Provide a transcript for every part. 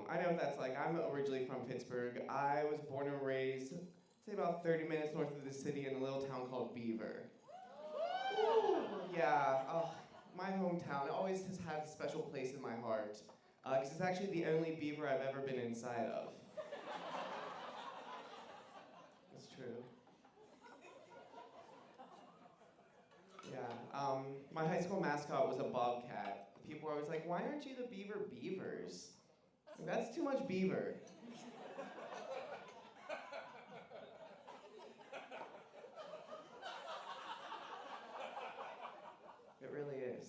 I know what that's like. I'm originally from Pittsburgh. I was born and raised, say about 30 minutes north of the city in a little town called Beaver. Yeah, my hometown always has had a special place in my heart, because it's actually the only Beaver I've ever been inside of. It's true. Yeah, my high school mascot was a bobcat. People were always like, why aren't you the Beaver Beavers? Like, that's too much beaver. It really is.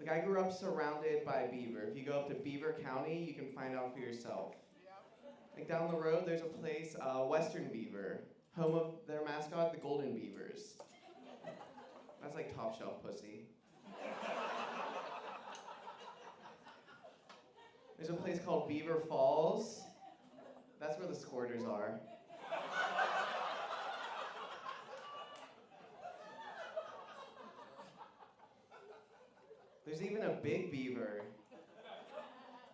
Like, I grew up surrounded by beaver. If you go up to Beaver County, you can find out for yourself. Like, down the road, there's a place, Western Beaver, home of their mascot, the Golden Beavers. That's like top shelf pussy. There's a place called Beaver Falls. That's where the squirters are. There's even a Big Beaver.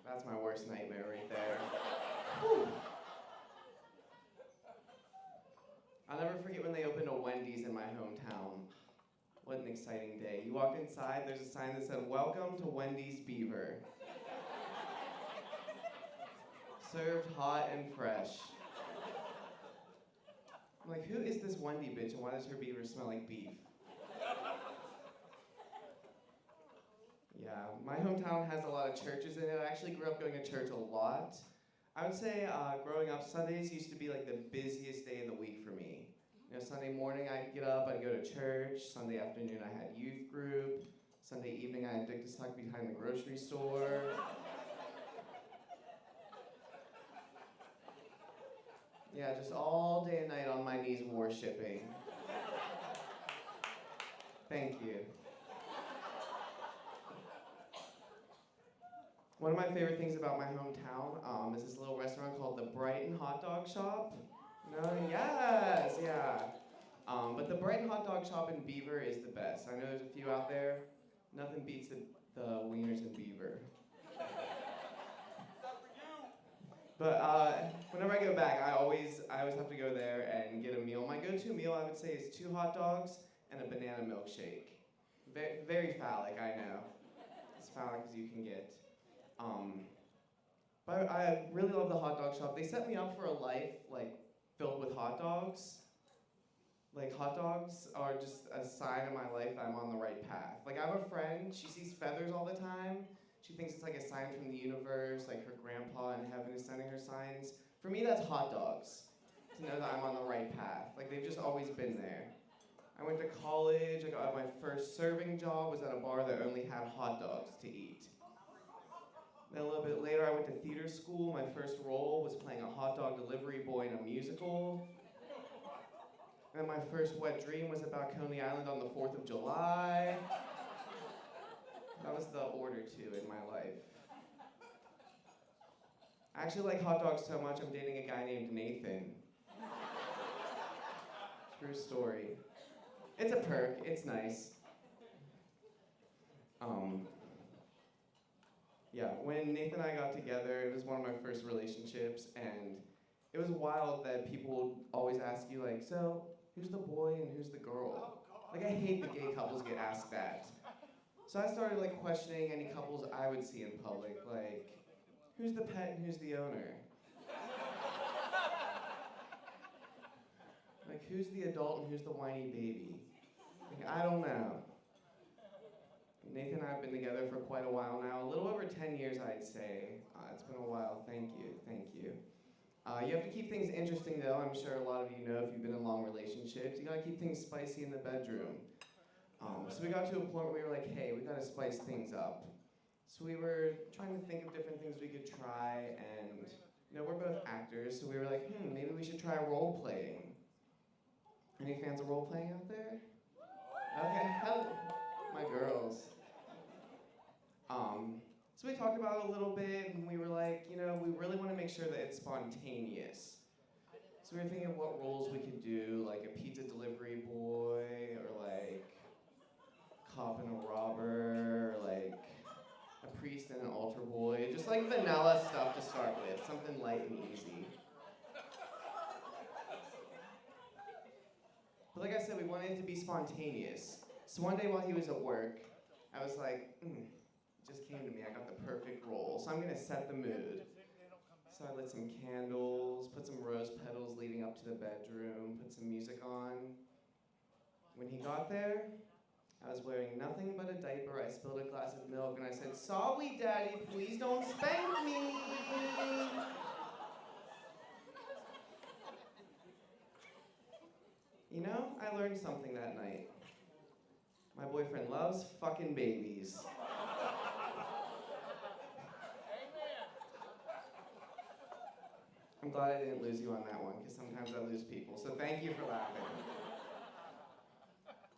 That's my worst nightmare right there. Whew. I'll never forget when they opened a Wendy's in my hometown. What an exciting day. You walk inside, there's a sign that said, "Welcome to Wendy's Beaver." Served hot and fresh. I'm like, who is this Wendy bitch and why does her beaver smell like beef? Yeah, my hometown has a lot of churches in it. I actually grew up going to church a lot. I would say growing up, Sundays used to be like the busiest day of the week for me. You know, Sunday morning I'd get up, I'd go to church. Sunday afternoon I had youth group. Sunday evening I had dick to suck behind the grocery store. Yeah, just all day and night on my knees worshiping. Thank you. One of my favorite things about my hometown is this little restaurant called the Brighton Hot Dog Shop. No, yes, yeah. But the Brighton Hot Dog Shop in Beaver is the best. I know there's a few out there. Nothing beats the wieners in Beaver. But whenever I go back, I always have to go there and get a meal. My go-to meal, I would say, is 2 hot dogs and a banana milkshake. Very, very phallic, I know. As phallic as you can get. But I really love the hot dog shop. They set me up for a life like filled with hot dogs. Like, hot dogs are just a sign in my life that I'm on the right path. Like, I have a friend, she sees feathers all the time. She thinks it's like a sign from the universe, like her grandpa in heaven is sending her signs. For me, that's hot dogs, to know that I'm on the right path. Like, they've just always been there. I went to college, I got my first serving job, was at a bar that only had hot dogs to eat. Then a little bit later, I went to theater school. My first role was playing a hot dog delivery boy in a musical. And my first wet dream was about Coney Island on the 4th of July. That was the order 2 in my life. I actually like hot dogs so much, I'm dating a guy named Nathan. True story. It's a perk, it's nice. Yeah, when Nathan and I got together, it was one of my first relationships, and it was wild that people would always ask you, like, so, who's the boy and who's the girl? Like, I hate that gay couples get asked that. So I started, like, questioning any couples I would see in public, like, who's the pet and who's the owner? Like, who's the adult and who's the whiny baby? Like, I don't know. Nathan and I have been together for quite a while now, a little over 10 years, I'd say. It's been a while, thank you, thank you. You have to keep things interesting, though. I'm sure a lot of you know if you've been in long relationships. You gotta keep things spicy in the bedroom. So we got to a point where we were like, hey, we gotta spice things up. So we were trying to think of different things we could try, and you know, we're both actors, so we were like, maybe we should try role playing. Any fans of role playing out there? Okay, my girls. So we talked about it a little bit, and we were like, you know, we really want to make sure that it's spontaneous. So we were thinking of what roles we could do, like a pizza delivery boy, or like cop and a robber, or like a priest and an altar boy, like vanilla stuff to start with, something light and easy. But like I said, we wanted it to be spontaneous. So one day while he was at work, I was like, it just came to me, I got the perfect role. So I'm gonna set the mood. So I lit some candles, put some rose petals leading up to the bedroom, put some music on. When he got there, I was wearing nothing but a diaper. I spilled a glass of milk and I said, "Sorry, Daddy, please don't spank me." You know, I learned something that night. My boyfriend loves fucking babies. I'm glad I didn't lose you on that one, because sometimes I lose people, so thank you for laughing.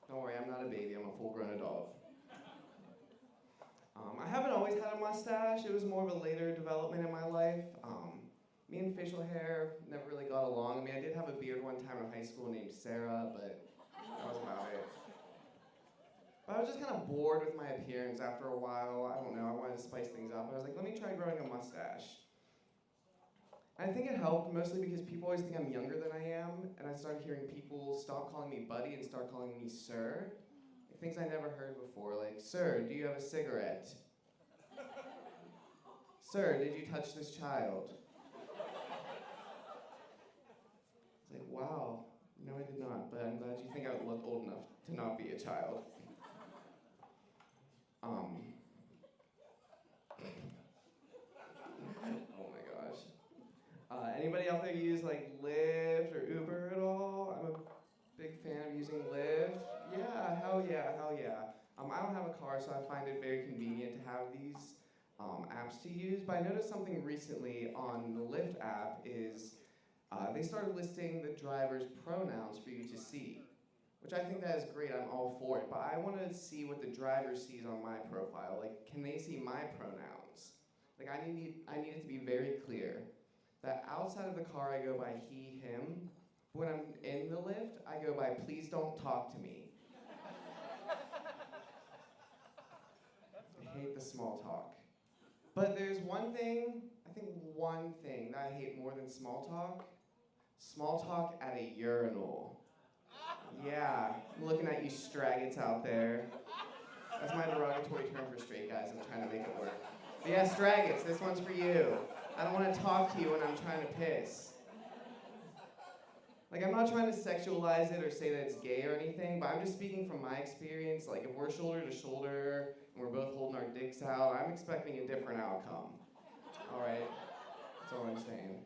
Don't worry, I'm not a baby, I'm a full-grown adult. I haven't always had a mustache. It was more of a later development in my life. Me and facial hair never really got along. I mean, I did have a beard one time in high school named Sarah, but that was about it. But I was just kind of bored with my appearance after a while. I don't know, I wanted to spice things up. I was like, let me try growing a mustache. I think it helped mostly because people always think I'm younger than I am, and I started hearing people stop calling me buddy and start calling me sir. Like, things I never heard before, like, "Sir, do you have a cigarette?" "Sir, did you touch this child?" It's like, wow, no I did not, but I'm glad you think I look old enough to not be a child. Oh my gosh. Anybody out there use like Lyft or Uber at all? I'm a big fan of using Lyft. Yeah, hell yeah, hell yeah. I don't have a car, so I find it very convenient to have these apps to use, but I noticed something recently on the Lyft app is they started listing the driver's pronouns for you to see, which I think that is great, I'm all for it, but I want to see what the driver sees on my profile. Like, can they see my pronouns? Like, I need it to be very clear that outside of the car I go by he, him, but when I'm in the Lyft, I go by please don't talk to me. I hate the small talk. But there's one thing that I hate more than small talk. Small talk at a urinal. Yeah, I'm looking at you straggots out there. That's my derogatory term for straight guys, I'm trying to make it work. But yeah, straggots, this one's for you. I don't want to talk to you when I'm trying to piss. Like, I'm not trying to sexualize it or say that it's gay or anything, but I'm just speaking from my experience. Like, if we're shoulder to shoulder and we're both holding our dicks out, I'm expecting a different outcome. All right? That's all I'm saying.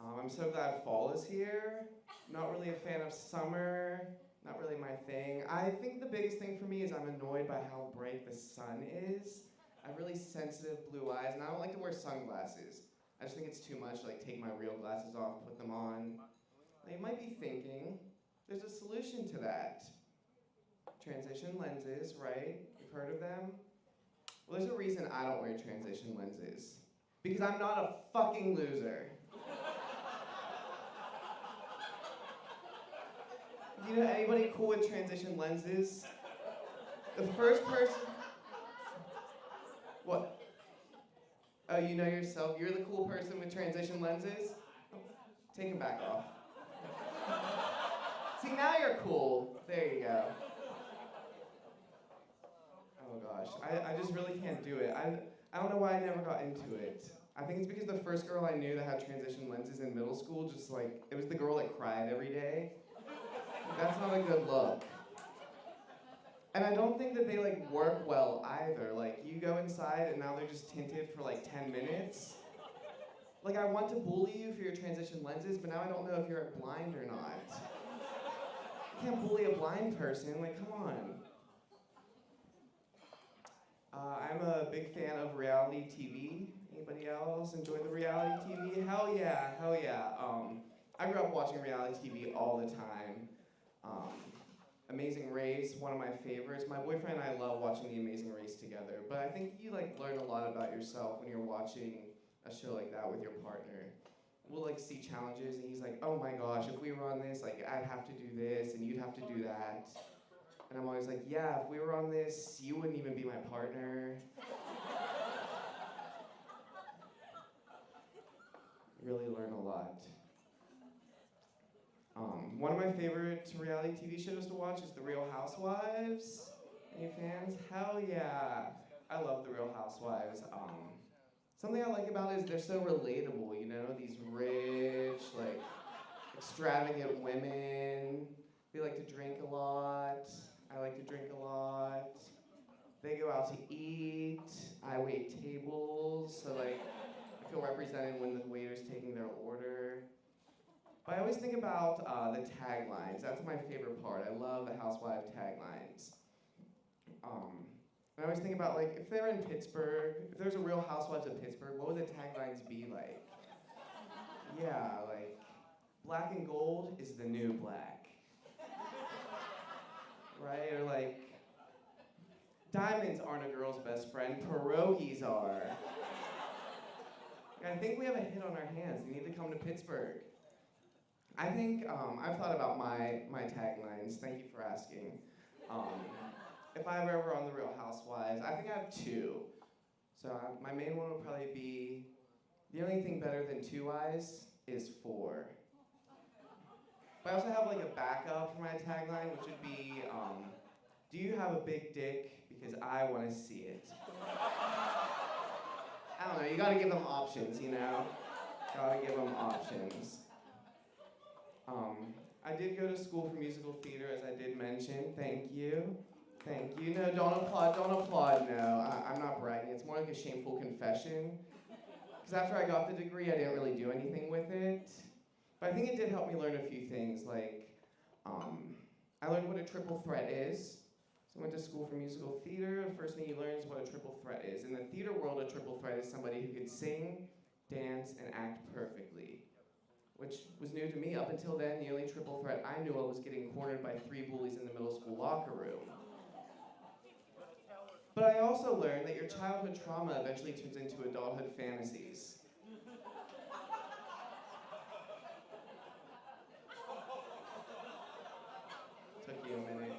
I'm so glad fall is here. Not really a fan of summer. Not really my thing. I think the biggest thing for me is I'm annoyed by how bright the sun is. I have really sensitive blue eyes, and I don't like to wear sunglasses. I just think it's too much to like take my real glasses off, put them on. Now you might be thinking, there's a solution to that. Transition lenses, right? You've heard of them? Well, there's a reason I don't wear transition lenses. Because I'm not a fucking loser. Do you know anybody cool with transition lenses? The first person... What? Oh, you know yourself? You're the cool person with transition lenses? Oh, take them back off. See, now you're cool. There you go. Oh gosh, I just really can't do it. I don't know why I never got into it. I think it's because the first girl I knew that had transition lenses in middle school, just like, it was the girl that cried every day. That's not a good look. And I don't think that they like work well either. Like, you go inside and now they're just tinted for like 10 minutes. Like, I want to bully you for your transition lenses, but now I don't know if you're blind or not. You can't bully a blind person, like, come on. I'm a big fan of reality TV. Anybody else enjoy the reality TV? Hell yeah, hell yeah. I grew up watching reality TV all the time. Amazing Race, one of my favorites. My boyfriend and I love watching The Amazing Race together, but I think you like learn a lot about yourself when you're watching a show like that with your partner. We'll like see challenges and he's like, oh my gosh, if we were on this, like I'd have to do this and you'd have to do that. And I'm always like, yeah, if we were on this, you wouldn't even be my partner. really learn a lot. One of my favorite reality TV shows to watch is The Real Housewives. Any fans? Hell yeah. I love The Real Housewives. Something I like about it is they're so relatable, you know? These rich, like, extravagant women. They like to drink a lot. I like to drink a lot. They go out to eat. I wait tables, so like, I feel represented when the waiter's taking their order. But I always think about the taglines. That's my favorite part. I love the housewife taglines. And I always think about, like, if they're in Pittsburgh, if there's a Real Housewives of Pittsburgh, what would the taglines be like? Yeah, like, black and gold is the new black. Right? Or like, diamonds aren't a girl's best friend, pierogies are. I think we have a hit on our hands. They need to come to Pittsburgh. I think, I've thought about my taglines. Thank you for asking. If I'm ever on The Real Housewives, I think I have two. So my main one would probably be, the only thing better than 2 eyes is 4. But I also have like a backup for my tagline, which would be, do you have a big dick? Because I want to see it. I don't know, you gotta give them options, you know? Gotta give them options. I did go to school for musical theater, as I did mention. Thank you. Thank you. No, don't applaud, no. I'm not bragging, it's more like a shameful confession. Because after I got the degree, I didn't really do anything with it. But I think it did help me learn a few things, like, I learned what a triple threat is. So I went to school for musical theater. The first thing you learn is what a triple threat is. In the theater world, a triple threat is somebody who could sing, dance, and act perfectly. Which was new to me. Up until then, the only triple threat I knew of was getting cornered by 3 bullies in the middle school locker room. But I also learned that your childhood trauma eventually turns into adulthood fantasies. Took you a minute.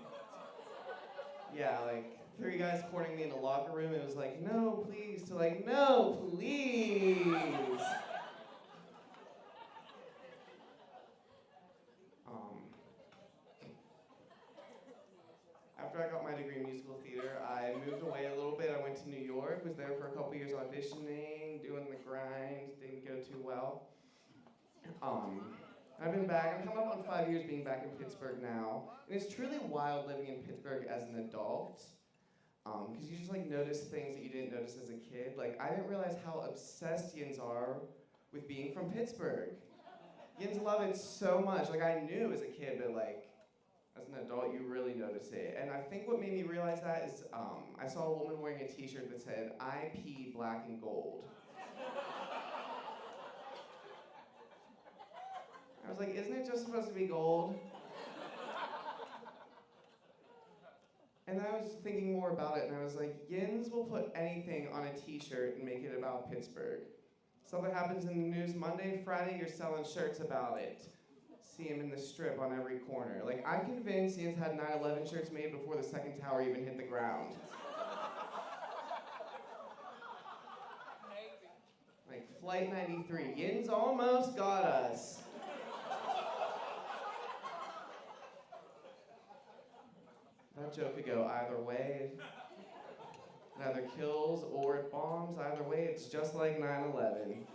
Yeah, like 3 guys cornering me in the locker room, it was like, no, please, to like, no, please. After I got my degree in musical theater, I moved away a little bit. I went to New York, was there for a couple years auditioning, doing the grind, didn't go too well. I've been back, I'm coming up on 5 years being back in Pittsburgh now, and it's truly wild living in Pittsburgh as an adult, because you just like notice things that you didn't notice as a kid. Like, I didn't realize how obsessed Yins are with being from Pittsburgh. Yins love it so much. Like, I knew as a kid, but like, as an adult, you really notice it. And I think what made me realize that is, I saw a woman wearing a t-shirt that said, I pee black and gold. I was like, isn't it just supposed to be gold? And then I was thinking more about it, and I was like, Yins will put anything on a t-shirt and make it about Pittsburgh. Something happens in the news Monday, Friday, you're selling shirts about it. See him in the strip on every corner. Like, I'm convinced Yins had 9/11 shirts made before the second tower even hit the ground. Like, Flight 93, Yins almost got us. That joke could go either way. It either kills or it bombs. Either way, it's just like 9/11.